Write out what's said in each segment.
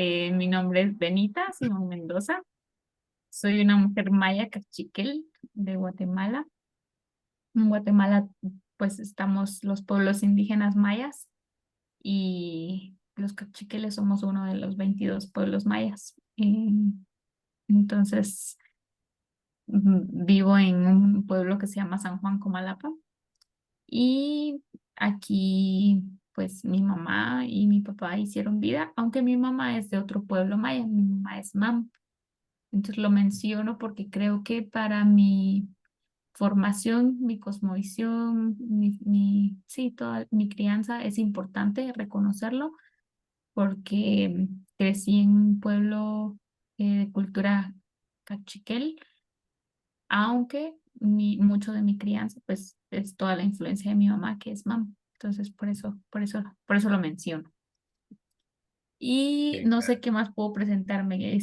Mi nombre es Benita Simón Mendoza. Soy una mujer maya cachiquel de Guatemala. En Guatemala, pues estamos los pueblos indígenas mayas y los cachiqueles somos uno de los 22 pueblos mayas. Entonces, vivo en un pueblo que se llama San Juan Comalapa y aquí, pues mi mamá y mi papá hicieron vida, aunque mi mamá es de otro pueblo maya, mi mamá es Mam. Entonces lo menciono porque creo que para mi formación, mi cosmovisión, sí, toda mi crianza es importante reconocerlo porque crecí en un pueblo de cultura cachiquel, aunque mucho de mi crianza pues es toda la influencia de mi mamá que es mam. Entonces por eso lo menciono. Y Sí, no sé claro. qué más puedo presentarme.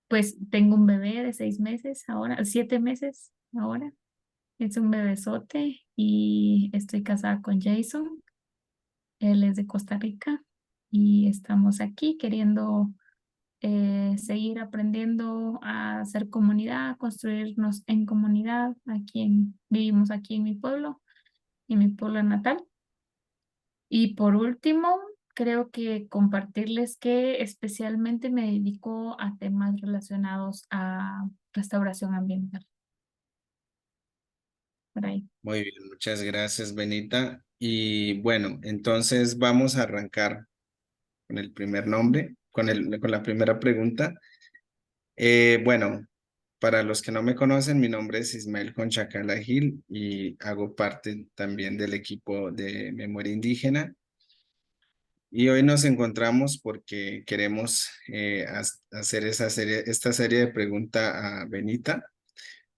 Pues tengo un bebé de 6 meses ahora, 7 meses ahora. Es un bebesote y estoy casada con Jason. Él es de Costa Rica y estamos aquí queriendo seguir aprendiendo a hacer comunidad, a construirnos en comunidad. Vivimos aquí en mi pueblo natal. Y por último, creo que compartirles que especialmente me dedico a temas relacionados a restauración ambiental. Por ahí. Muy bien, muchas gracias, Benita. Y bueno, entonces vamos a arrancar con el primer nombre, con la primera pregunta. Bueno, para los que no me conocen, mi nombre es Ismael Conchacala Gil y hago parte también del equipo de Memoria Indígena. Y hoy nos encontramos porque queremos hacer esta serie de preguntas a Benita.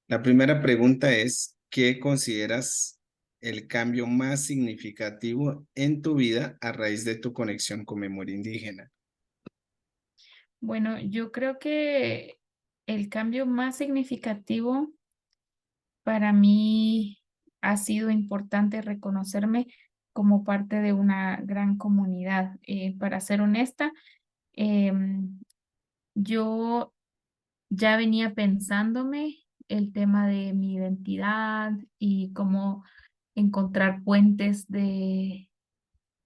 La primera pregunta es, ¿qué consideras el cambio más significativo en tu vida a raíz de tu conexión con memoria indígena? Bueno, yo creo que el cambio más significativo para mí ha sido importante reconocerme como parte de una gran comunidad. Para ser honesta, em, yo ya venía pensándome el tema de mi identidad y cómo encontrar puentes de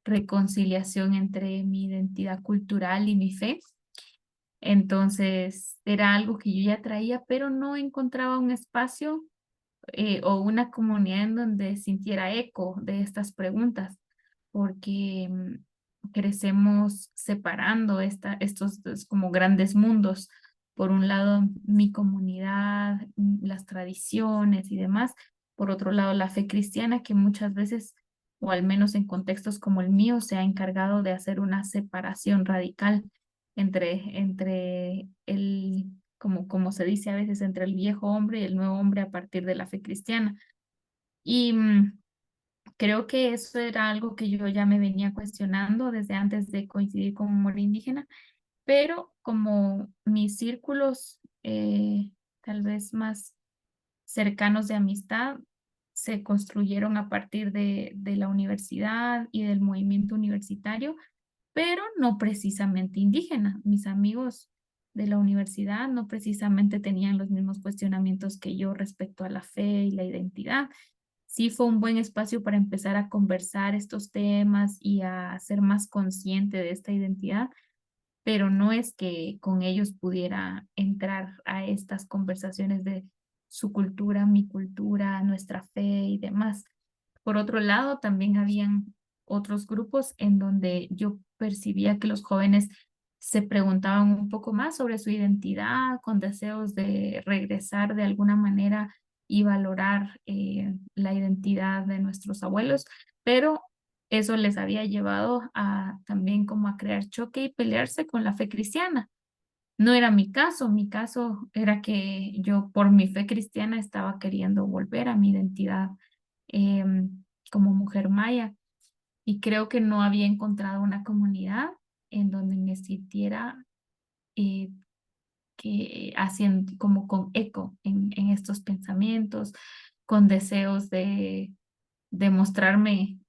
reconciliación entre mi identidad cultural y mi fe. Entonces era algo que yo ya traía, pero no encontraba un espacio o una comunidad en donde sintiera eco de estas preguntas, porque crecemos separando estos como grandes mundos. Por un lado, mi comunidad, las tradiciones y demás. Por otro lado, la fe cristiana, que muchas veces, o al menos en contextos como el mío, se ha encargado de hacer una separación radical entre como se dice a veces, entre el viejo hombre y el nuevo hombre a partir de la fe cristiana. Y creo que eso era algo que yo ya me venía cuestionando desde antes de coincidir con Humor Indígena, pero como mis círculos tal vez más cercanos de amistad se construyeron a partir de la universidad y del movimiento universitario, pero no precisamente indígena. Mis amigos de la universidad no precisamente tenían los mismos cuestionamientos que yo respecto a la fe y la identidad. Sí fue un buen espacio para empezar a conversar estos temas y a ser más consciente de esta identidad, pero no es que con ellos pudiera entrar a estas conversaciones de su cultura, mi cultura, nuestra fe y demás. Por otro lado, también habían otros grupos en donde yo percibía que los jóvenes se preguntaban un poco más sobre su identidad, con deseos de regresar de alguna manera y valorar la identidad de nuestros abuelos, pero eso les había llevado a también como a crear choque y pelearse con la fe cristiana. No era mi caso era que yo por mi fe cristiana estaba queriendo volver a mi identidad como mujer maya y creo que no había encontrado una comunidad en donde me sintiera eh, que haciendo como con eco en estos pensamientos, con deseos de demostrarme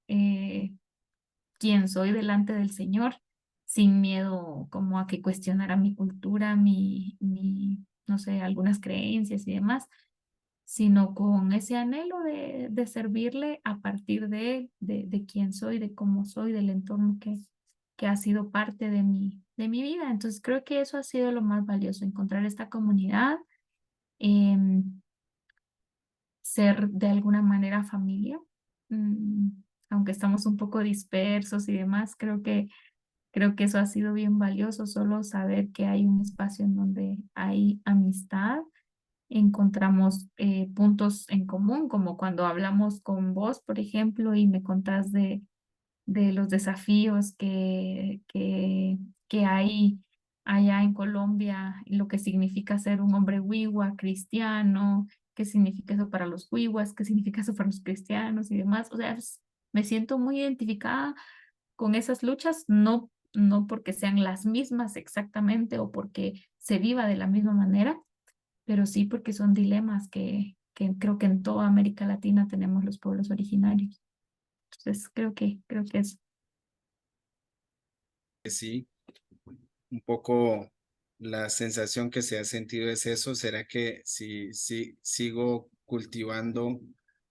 quién soy delante del Señor. sin miedo como a que cuestionara mi cultura, no sé, algunas creencias y demás, sino con ese anhelo de servirle a partir de quién soy, de cómo soy, del entorno que ha sido parte de mi vida. Entonces creo que eso ha sido lo más valioso, encontrar esta comunidad, em, ser de alguna manera familia. mm, Aunque estamos un poco dispersos y demás, creo que eso ha sido bien valioso, solo saber que hay un espacio en donde hay amistad, encontramos puntos en común, como cuando hablamos con vos, por ejemplo, y me contás de los desafíos que hay allá en Colombia, lo que significa ser un hombre wiwa cristiano, qué significa eso para los wiwas, qué significa eso para los cristianos y demás. O sea, me siento muy identificada con esas luchas, no porque sean las mismas exactamente o porque se viva de la misma manera, pero sí porque son dilemas que creo que en toda América Latina tenemos los pueblos originarios. Entonces, creo que es. Sí, un poco la sensación que se ha sentido es eso. ¿Será que si sigo cultivando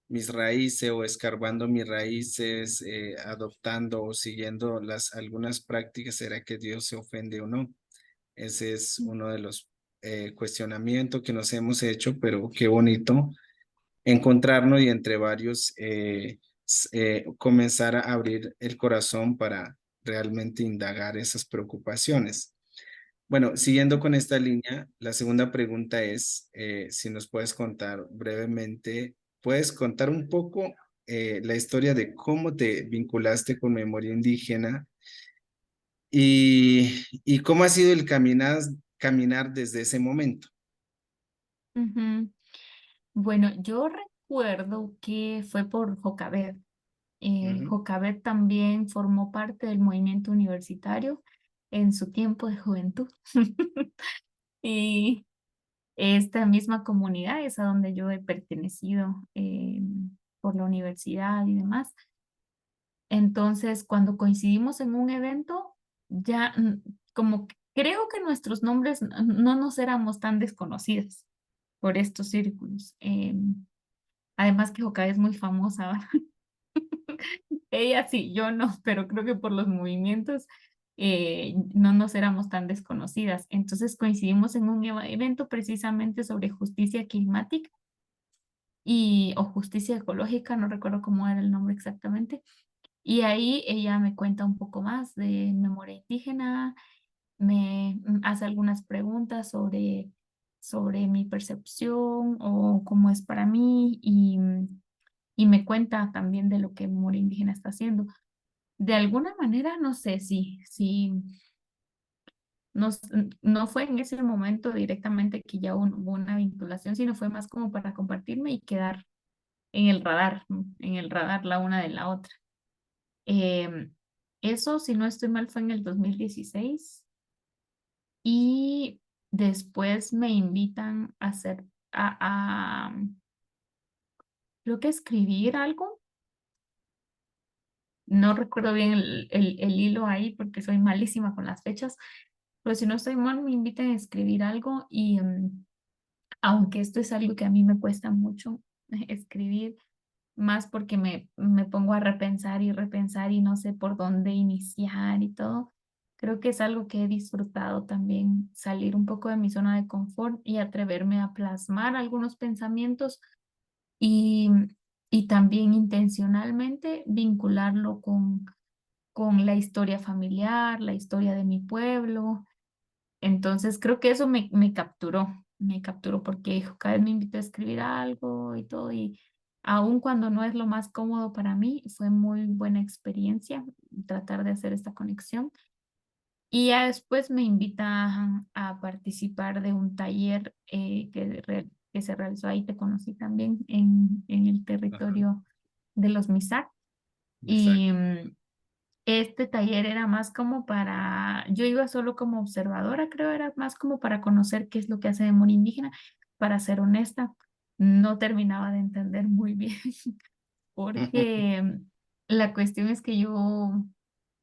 mis raíces o escarbando mis raíces, adoptando o siguiendo algunas prácticas, será que Dios se ofende o no? Ese es uno de los cuestionamientos que nos hemos hecho, pero qué bonito encontrarnos y entre varios comenzar a abrir el corazón para realmente indagar esas preocupaciones. Bueno, siguiendo con esta línea, la segunda pregunta es si nos puedes contar brevemente, puedes contar un poco la historia de cómo te vinculaste con memoria indígena y cómo ha sido el caminar desde ese momento. Ujú. Bueno, yo recuerdo que fue por Jocabet. Ujú. Jocabet también formó parte del movimiento universitario en su tiempo de juventud. Y esta misma comunidad es a donde yo he pertenecido por la universidad y demás. Entonces, cuando coincidimos en un evento, ya como que creo que nuestros nombres no nos éramos tan desconocidos por estos círculos. Además que Hoka es muy famosa, ¿va? Ella sí, yo no, pero creo que por los movimientos no nos éramos tan desconocidas. Entonces coincidimos en un evento precisamente sobre justicia climática o justicia ecológica, no recuerdo cómo era el nombre exactamente. Y ahí ella me cuenta un poco más de memoria indígena, me hace algunas preguntas sobre mi percepción o cómo es para mí y me cuenta también de lo que memoria indígena está haciendo. De alguna manera, no sé si no fue en ese momento directamente que ya hubo una vinculación, sino fue más como para compartirme y quedar en el radar, ¿no? En el radar la una de la otra. Em, Eso, si no estoy mal, fue en el 2016 y después me invitan a hacer, creo que escribir algo. No recuerdo bien el hilo ahí porque soy malísima con las fechas, pero si no estoy mal, me invitan a escribir algo y aunque esto es algo que a mí me cuesta mucho escribir, más porque me pongo a repensar y repensar y no sé por dónde iniciar y todo. Creo que es algo que he disfrutado también, salir un poco de mi zona de confort y atreverme a plasmar algunos pensamientos y, y también intencionalmente vincularlo con la historia familiar, la historia de mi pueblo. Entonces creo que eso me capturó porque cada vez me invitó a escribir algo y todo, y aun cuando no es lo más cómodo para mí, fue muy buena experiencia tratar de hacer esta conexión. Y ya después me invita a participar de un taller que se realizó ahí, te conocí también en el Ajá, territorio de los Misak. Y exacto. este taller era más como yo iba solo como observadora, creo, era más como para conocer qué es lo que hace Memoria Indígena. Para ser honesta, no terminaba de entender muy bien, porque la cuestión es que yo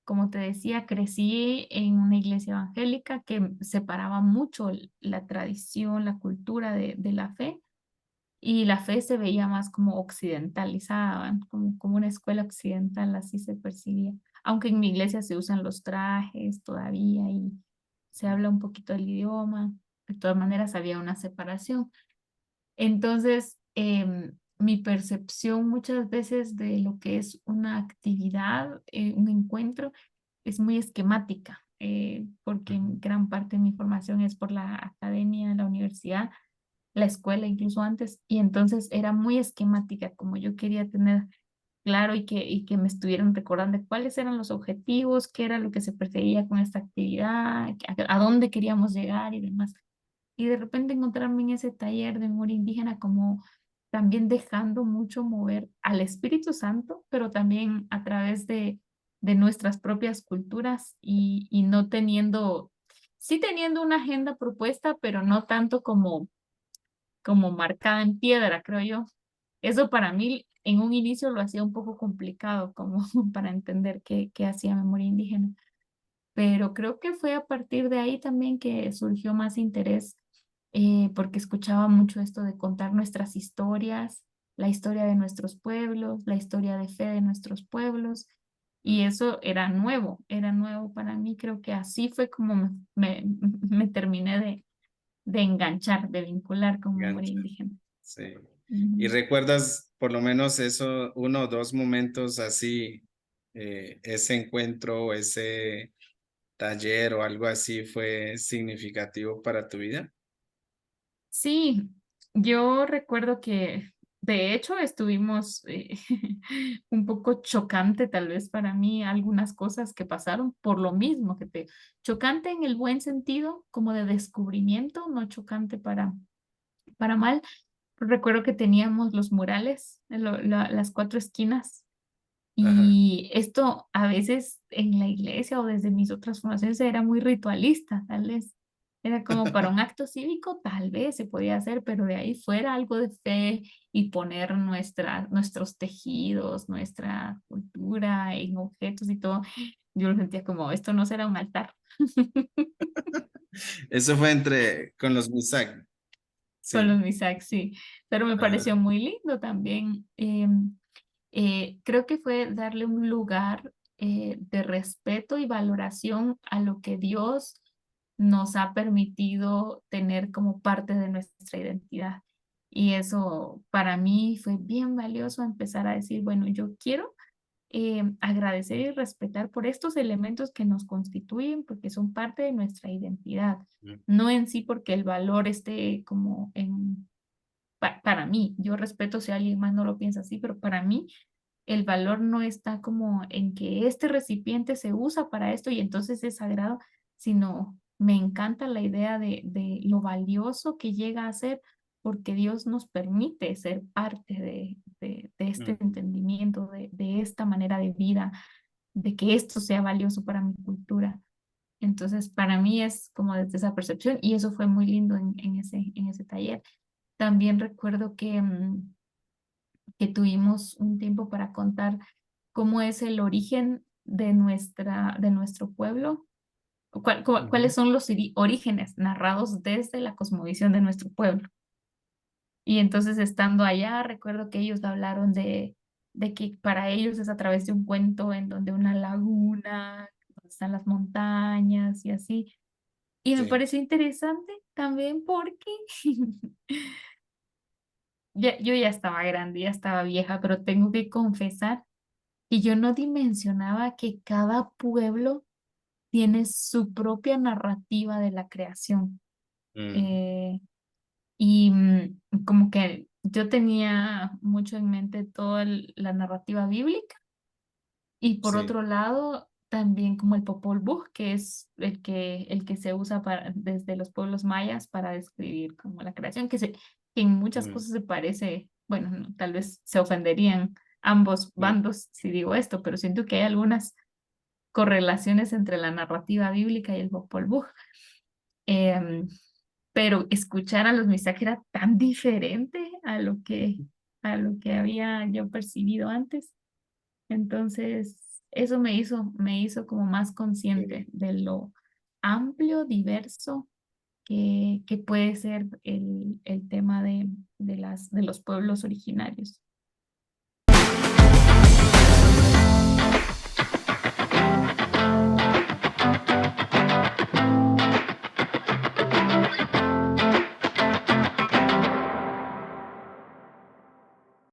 como te decía, crecí en una iglesia evangélica que separaba mucho la tradición, la cultura de la fe, y la fe se veía más como occidentalizada, como una escuela occidental, así se percibía. Aunque en mi iglesia se usan los trajes todavía y se habla un poquito el idioma, de todas maneras había una separación. Entonces, mi percepción muchas veces de lo que es una actividad, un encuentro, es muy esquemática, porque Ujú. gran parte de mi formación es por la academia, la universidad, la escuela, incluso antes, y entonces era muy esquemática, como yo quería tener claro y que me estuvieran recordando cuáles eran los objetivos, qué era lo que se perseguía con esta actividad, a dónde queríamos llegar y demás. Y de repente encontrarme en ese taller de memoria indígena como también dejando mucho mover al Espíritu Santo, pero también a través de nuestras propias culturas y no teniendo, sí teniendo una agenda propuesta, pero no tanto como marcada en piedra, creo yo. Eso para mí en un inicio lo hacía un poco complicado como para entender qué hacía memoria indígena, pero creo que fue a partir de ahí también que surgió más interés, porque escuchaba mucho esto de contar nuestras historias, la historia de nuestros pueblos, la historia de fe de nuestros pueblos, y Mm. eso era nuevo para mí. Creo que así fue como me terminé de enganchar, de vincular con memoria Gancho, indígena. sí. ¿Y Ujú. recuerdas por lo menos eso, uno o dos momentos así, ese encuentro, ese taller o algo así fue significativo para tu vida? Sí, yo recuerdo que de hecho estuvimos un poco chocante tal vez para mí algunas cosas que pasaron por lo mismo que te chocante en el buen sentido, como de descubrimiento, no chocante para mal. Recuerdo que teníamos los murales, las cuatro esquinas, Ajá. y esto a veces en la iglesia o desde mis otras formaciones era muy ritualista, tal vez. Era como para un acto cívico, tal vez se podía hacer, pero de ahí fuera algo de fe y poner nuestros tejidos, nuestra cultura en objetos y todo. Yo lo sentía como, esto no será un altar. Eso fue con los Misak, Con los sí. Misak, sí. Pero me Ajá. pareció muy lindo también. Creo que fue darle un lugar de respeto y valoración a lo que Dios nos ha permitido tener como parte de nuestra identidad. Y eso para mí fue bien valioso empezar a decir, bueno, yo quiero agradecer y respetar por estos elementos que nos constituyen porque son parte de nuestra identidad, Mm. no en sí porque el valor esté como para mí. Yo respeto si alguien más no lo piensa así, pero para mí el valor no está como en que este recipiente se usa para esto y entonces es sagrado, sino me encanta la idea de lo valioso que llega a ser porque Dios nos permite ser parte de este Mm. entendimiento, de esta manera de vida, de que esto sea valioso para mi cultura. Entonces, para mí es como desde esa percepción y eso fue muy lindo en ese taller. También recuerdo que tuvimos un tiempo para contar cómo es el origen de nuestro pueblo, Ujú. cuáles son los orígenes narrados desde la cosmovisión de nuestro pueblo. Y entonces estando allá, recuerdo que ellos hablaron de que para ellos es a través de un cuento en donde una laguna, donde están las montañas y así. Y me Sí. pareció interesante también porque yo ya estaba grande, ya estaba vieja, pero tengo que confesar y yo no dimensionaba que cada pueblo tiene su propia narrativa de la creación. Mm. Eh, y como que yo tenía mucho en mente toda la narrativa bíblica y por Sí. otro lado también como el Popol Vuh, que es el que se usa desde los pueblos mayas para describir como la creación, que en muchas Mm. cosas se parece, bueno, tal vez se ofenderían ambos Sí. bandos si digo esto, pero siento que hay algunas correlaciones entre la narrativa bíblica y el Popol Vuh. Em, pero escuchar a los Mizrahi era tan diferente a lo que había yo percibido antes. Entonces, eso me hizo como más consciente Sí. de lo amplio, diverso que puede ser el tema de los pueblos originarios.